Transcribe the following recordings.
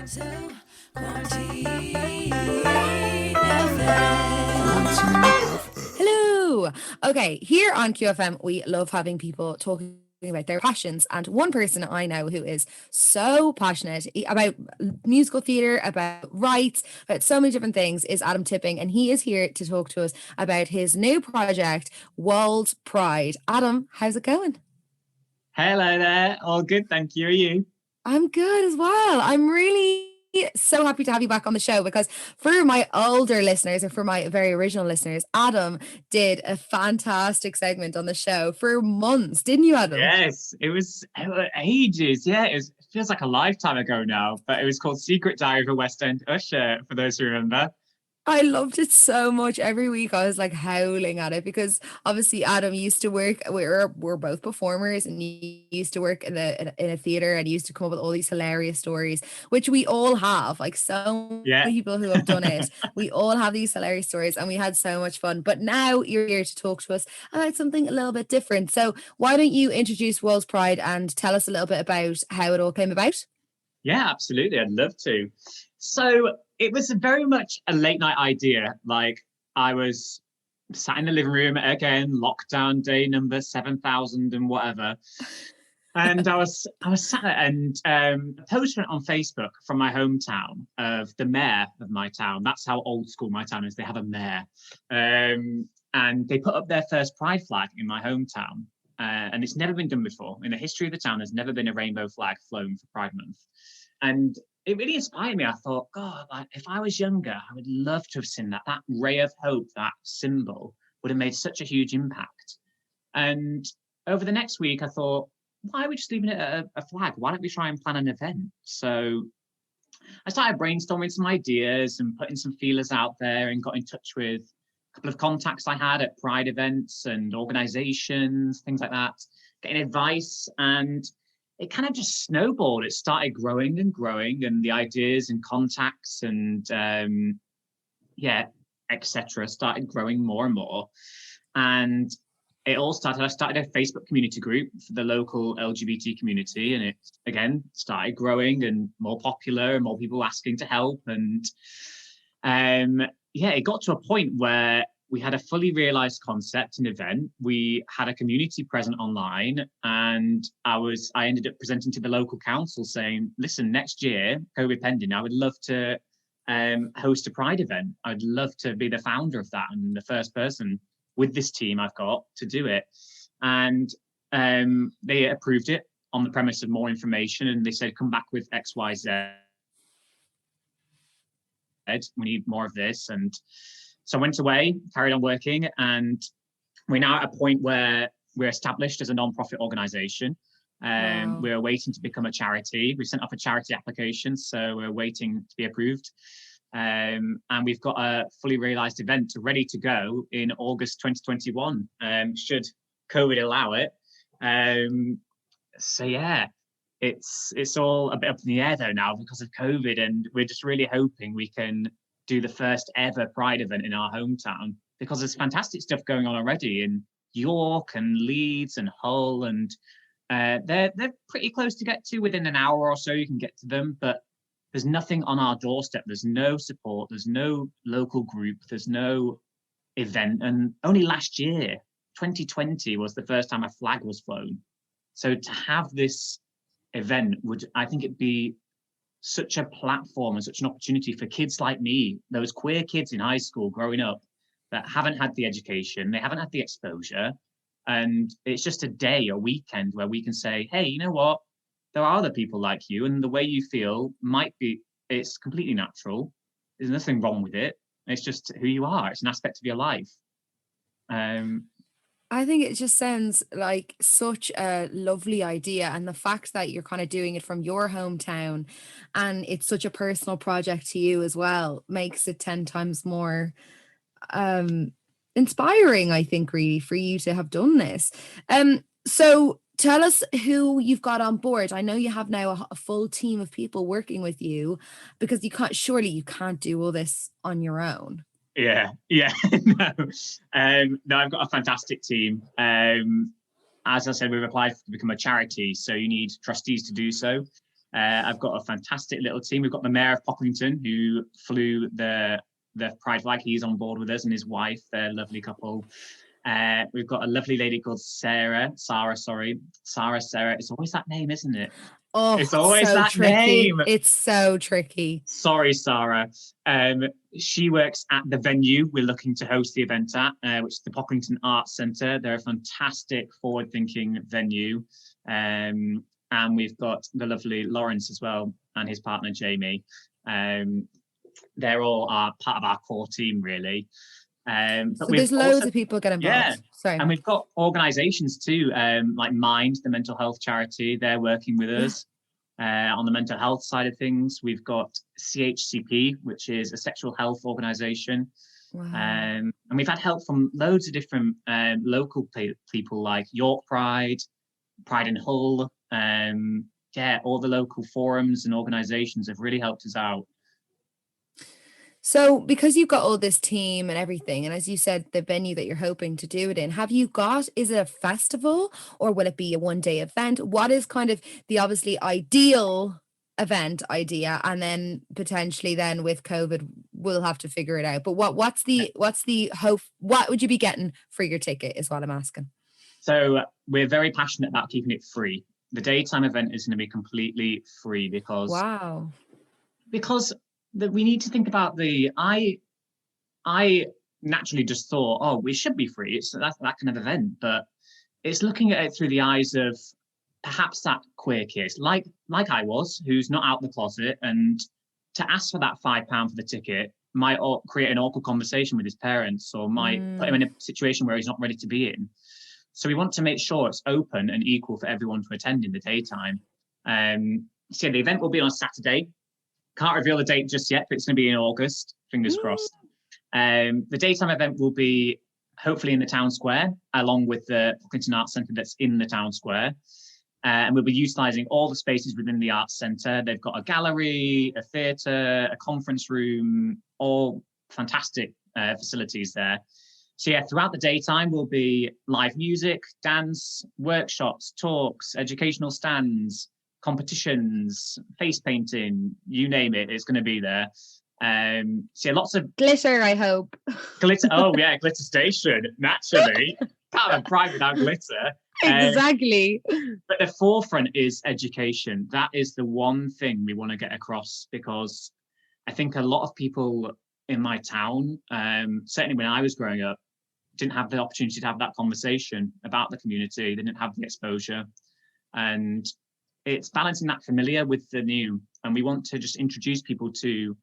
So, Quarantine FM. Hello. Okay, here on QFM, we love having people talking about their passions. And one person I know who is so passionate about musical theatre, about rights, about so many different things is Adam Tipping. And he is here to talk to us about his new project, Wolds Pride. Adam, how's it going? Hello there. All good, thank you. Are you? I'm good as well. I'm really so happy to have you back on the show because for my older listeners or for my very original listeners, Adam did a fantastic segment on the show for months, didn't you, Adam? Yes, it was ages. Yeah, it feels like a lifetime ago now, but it was called Secret Diary of a West End Usher, for those who remember. I loved it so much. Every week I was like howling at it because obviously Adam used to work. We're both performers, and he used to work in a theater and used to come up with all these hilarious stories, which we all have. Like so Yeah. many people who have done it, we all have these hilarious stories, and we had so much fun. But now you're here to talk to us about something a little bit different. So why don't you introduce Wolds Pride and tell us a little bit about how it all came about? Yeah, absolutely. I'd love to. So it was very much a late night idea. Like I was sat in the living room again, lockdown day number 7,000 and whatever. And I was sat there and a post went on Facebook from my hometown of the mayor of my town. That's how old school my town is. They have a mayor. And they put up their first pride flag in my hometown. And it's never been done before. In the history of the town, there's never been a rainbow flag flown for Pride Month. And it really inspired me. I thought, God, like, if I was younger, I would love to have seen that. That ray of hope, that symbol would have made such a huge impact. And over the next week, I thought, why are we just leaving it at a flag? Why don't we try and plan an event? So I started brainstorming some ideas and putting some feelers out there and got in touch with a couple of contacts I had at Pride events and organizations, things like that, getting advice. And it kind of just snowballed. It started growing and growing, and the ideas and contacts and etc. started growing more and more. And it all started, I started a Facebook community group for the local LGBT community, and it again started growing and more popular and more people asking to help. And it got to a point where we had a fully realized concept and event. We had a community present online, and I ended up presenting to the local council saying, listen, next year, COVID pending, I would love to host a Pride event. I'd love to be the founder of that and the first person with this team I've got to do it. And they approved it on the premise of more information, and they said, come back with X, Y, Z. We need more of this. And so I went away, carried on working, and we're now at a point where we're established as a non-profit organisation. Wow. We're waiting to become a charity. We sent off a charity application, so we're waiting to be approved. And we've got a fully realised event ready to go in August 2021, should COVID allow it. It's all a bit up in the air though now because of COVID, and we're just really hoping we can do the first ever Pride event in our hometown, because there's fantastic stuff going on already in York and Leeds and Hull, and they're pretty close to get to. Within an hour or so you can get to them, but there's nothing on our doorstep. There's no support, there's no local group, there's no event. And only last year, 2020, was the first time a flag was flown. So to have this event I think it'd be such a platform and such an opportunity for kids like me, those queer kids in high school growing up that haven't had the education, they haven't had the exposure. And it's just a day, a weekend where we can say, hey, you know what? There are other people like you, and the way you feel it's completely natural. There's nothing wrong with it. It's just who you are. It's an aspect of your life. I think it just sounds like such a lovely idea, and the fact that you're kind of doing it from your hometown and it's such a personal project to you as well makes it 10 times more inspiring, I think, really, for you to have done this. So tell us who you've got on board. I know you have now a full team of people working with you, because you can't do all this on your own. Yeah. No, I've got a fantastic team. As I said, we've applied to become a charity, so you need trustees to do so. I've got a fantastic little team. We've got the Mayor of Pocklington, who flew the pride flag. He's on board with us, and his wife, they're a lovely couple. We've got a lovely lady called Sarah. It's always that name, isn't it? Oh, it's always so that tricky. name. It's so tricky. Sorry, Sarah. She works at the venue we're looking to host the event at, which is the Pocklington Arts Centre. They're a fantastic, forward-thinking venue. And we've got the lovely Lawrence as well, and his partner, Jamie. They're all part of our core team, really. But so there's loads of people get involved. Yeah. Sorry. And we've got organisations too, like Mind, the mental health charity. They're working with us on the mental health side of things. We've got CHCP, which is a sexual health organisation. Wow. And we've had help from loads of different local people like York Pride, Pride in Hull. All the local forums and organisations have really helped us out. So because you've got all this team and everything, and as you said, the venue that you're hoping to do it in, is it a festival or will it be a one-day event? What is kind of the obviously ideal event idea? And then potentially then with COVID, we'll have to figure it out. But what's the hope? What would you be getting for your ticket is what I'm asking. So we're very passionate about keeping it free. The daytime event is going to be completely free because we need to think about I naturally just thought, oh, we should be free. It's that kind of event, but it's looking at it through the eyes of perhaps that queer kid, like I was, who's not out the closet, and to ask for that £5 for the ticket might create an awkward conversation with his parents, or might put him in a situation where he's not ready to be in. So we want to make sure it's open and equal for everyone to attend in the daytime. So the event will be on Saturday. Can't reveal the date just yet, but it's going to be in August, fingers crossed. The daytime event will be hopefully in the town square, along with the Pocklington Arts Centre that's in the town square. And we'll be utilising all the spaces within the Arts Centre. They've got a gallery, a theatre, a conference room, all fantastic facilities there. So yeah, throughout the daytime will be live music, dance, workshops, talks, educational stands, competitions, face painting, you name it, it's going to be there. So yeah, lots of glitter, I hope. Glitter. Oh yeah, glitter station, naturally. Can't have pride without glitter. Exactly. But the forefront is education. That is the one thing we want to get across, because I think a lot of people in my town, certainly when I was growing up, didn't have the opportunity to have that conversation about the community. They didn't have the exposure. And it's balancing that familiar with the new. And we want to just introduce people to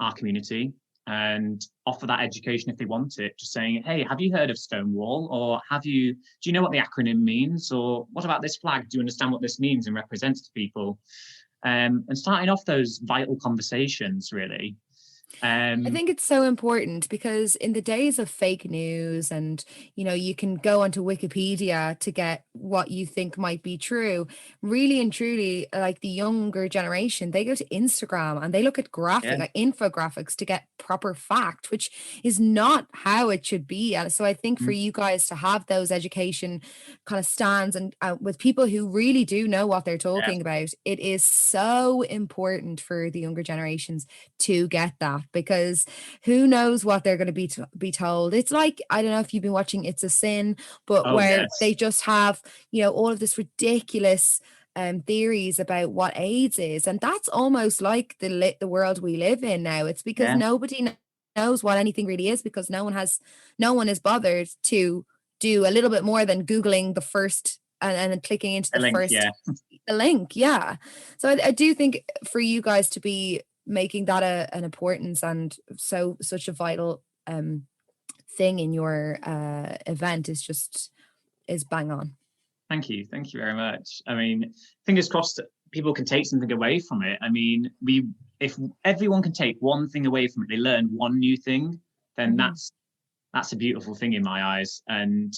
our community and offer that education if they want it. Just saying, hey, have you heard of Stonewall? Or do you know what the acronym means? Or what about this flag? Do you understand what this means and represents to people? And starting off those vital conversations, really. I think it's so important because in the days of fake news and, you can go onto Wikipedia to get what you think might be true. Really and truly, like the younger generation, they go to Instagram and they look at infographics to get proper fact, which is not how it should be. And so I think for you guys to have those education kind of stands and with people who really do know what they're talking about, it is so important for the younger generations to get that, because who knows what they're going to be told. It's like, I don't know if you've been watching It's a Sin, but they just have, all of this ridiculous theories about what AIDS is, and that's almost like the world we live in now. It's because nobody knows what anything really is, because no one is bothered to do a little bit more than Googling the first and clicking into the link. So I do think for you guys to be making that an importance and such a vital thing in your event is bang on. Thank you very much. I mean, fingers crossed that people can take something away from it. I mean, if everyone can take one thing away from it, they learn one new thing, then that's a beautiful thing in my eyes. And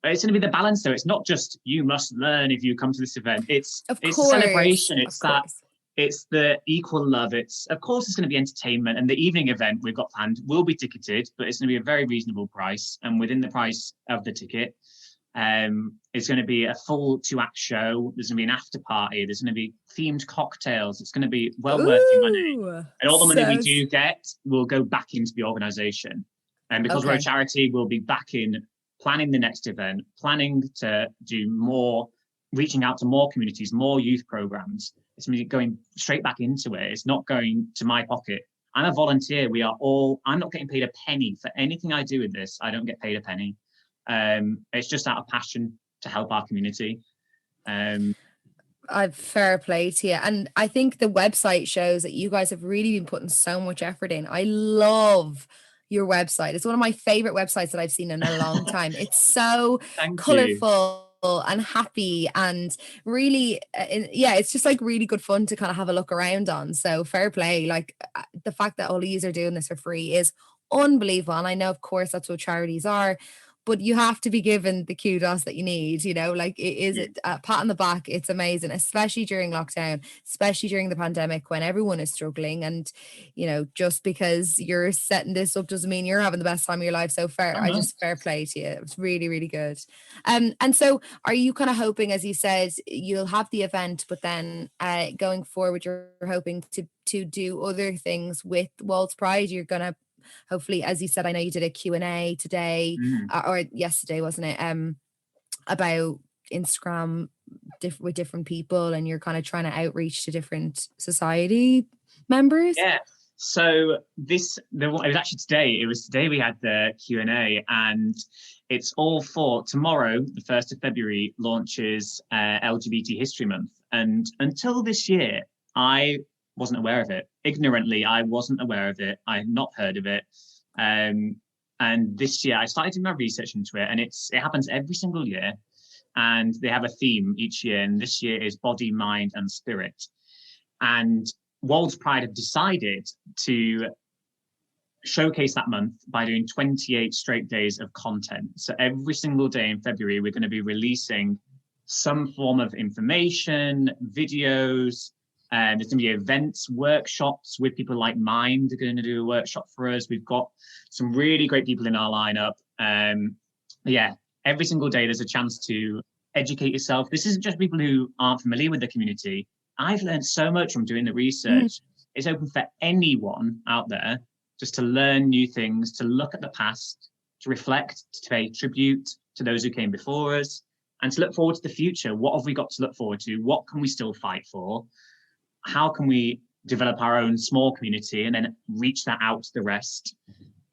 it's going to be the balance, though. It's not just you must learn if you come to this event. It's a celebration. It's the equal love. Of course it's going to be entertainment, and the evening event we've got planned will be ticketed, but it's going to be a very reasonable price and within the price of the ticket. It's going to be a full 2-act show. There's going to be an after party. There's going to be themed cocktails. It's going to be well worth your money. And all the money we do get will go back into the organisation. And because we're a charity, we'll be back in planning the next event, planning to do more, reaching out to more communities, more youth programs. It's going straight back into it. It's not going to my pocket. I'm a volunteer. I'm not getting paid a penny for anything I do with this. I don't get paid a penny. It's just out of passion to help our community. I've fair play to you. And I think the website shows that you guys have really been putting so much effort in. I love your website. It's one of my favorite websites that I've seen in a long time. It's so colorful and happy and really it's just like really good fun to kind of have a look around on. So fair play. Like the fact that all of you are doing this for free is unbelievable. And I know, of course, that's what charities are, but you have to be given the kudos that you need, like it is a pat on the back. It's amazing, especially during lockdown, especially during the pandemic when everyone is struggling. And, just because you're setting this up doesn't mean you're having the best time of your life. So I just fair play to you. It's really, really good. And so are you kind of hoping, as you said, you'll have the event, but then going forward, you're hoping to do other things with Wolds Pride? You're going to hopefully, as you said, I know you did a Q&A today or yesterday, wasn't it? About Instagram with different people, and you're kind of trying to outreach to different society members. Yeah. So it was actually today. It was today we had the Q&A, and it's all for tomorrow. The 1st of February launches LGBT History Month, and until this year, I wasn't aware of it. Ignorantly, I wasn't aware of it. I had not heard of it. And this year I started doing my research into it, and it happens every single year. And they have a theme each year. And this year is body, mind, and spirit. And Wolds Pride have decided to showcase that month by doing 28 straight days of content. So every single day in February, we're going to be releasing some form of information, videos. There's going to be events, workshops with people like Mind. They're going to do a workshop for us. We've got some really great people in our lineup. Every single day there's a chance to educate yourself. This isn't just people who aren't familiar with the community. I've learned so much from doing the research. It's open for anyone out there just to learn new things, to look at the past, to reflect, to pay tribute to those who came before us, and to look forward to the future. What have we got to look forward to? What can we still fight for? How can we develop our own small community and then reach that out to the rest?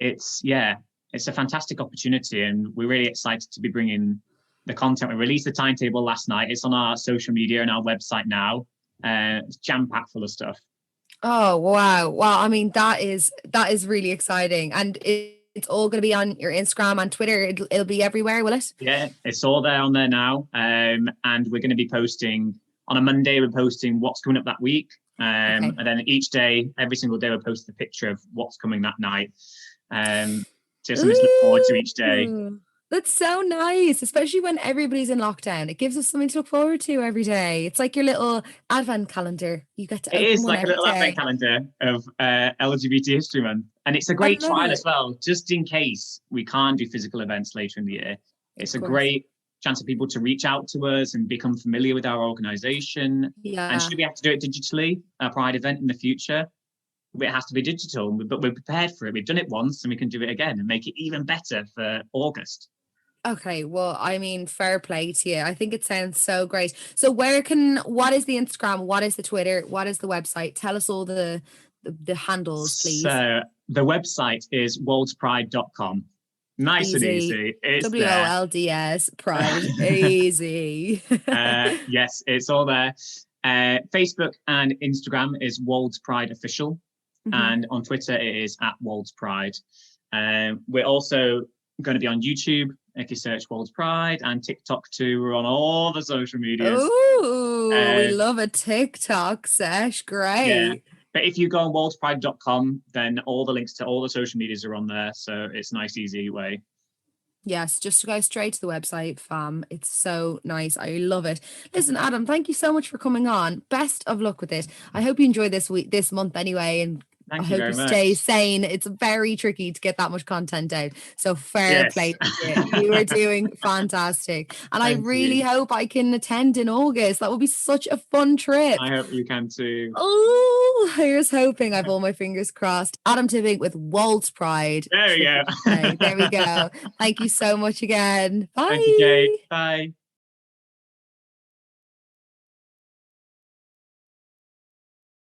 It's a fantastic opportunity, and we're really excited to be bringing the content. We released the timetable last night. It's on our social media and our website now. It's jam-packed full of stuff. Oh, wow. Wow. I mean, that is really exciting. And it's all going to be on your Instagram and Twitter. It'll be everywhere, will it? Yeah, it's all there on there now. And we're going to be posting on a Monday. We're posting what's coming up that week. And then each day, every single day, we're posting a picture of what's coming that night. Just something to look forward to each day. That's so nice, especially when everybody's in lockdown. It gives us something to look forward to every day. It's like your little advent calendar. You get to open one. It is like a little advent calendar of LGBT History Month. And it's a great trial as well, just in case we can't do physical events later in the year. It's a great chance for people to reach out to us and become familiar with our organisation. Yeah. And should we have to do it digitally, a Pride event in the future, it has to be digital, but we're prepared for it. We've done it once and we can do it again and make it even better for August. Okay, well, I mean, fair play to you. I think it sounds so great. So what is the Instagram? What is the Twitter? What is the website? Tell us all the handles, please. So the website is woldspride.com. Nice and easy. It's WOLDS Pride. Easy. Yes, it's all there. Facebook and Instagram is Wolds Pride Official. And on Twitter, it is @Wolds Pride. We're also going to be on YouTube if you search Wolds Pride, and TikTok too. We're on all the social medias. Oh, we love a TikTok sesh. Great. Yeah. But if you go on woldspride.com, then all the links to all the social medias are on there. So it's a nice, easy way. Yes, just to go straight to the website, fam. It's so nice. I love it. Listen, Adam, thank you so much for coming on. Best of luck with it. I hope you enjoy this month anyway, and I Thank you hope very you stay much. sane. It's very tricky to get that much content out. So fair Yes. play to you. You are doing fantastic. And I Thank really you. hope I can attend in August. That would be such a fun trip. I hope you can too. Oh, here's hoping. I've all my fingers crossed. Adam Tipping with Wolds Pride. There we Tricky go. to say. There we go. Thank you so much again. Thank you, Kate. Bye. Bye.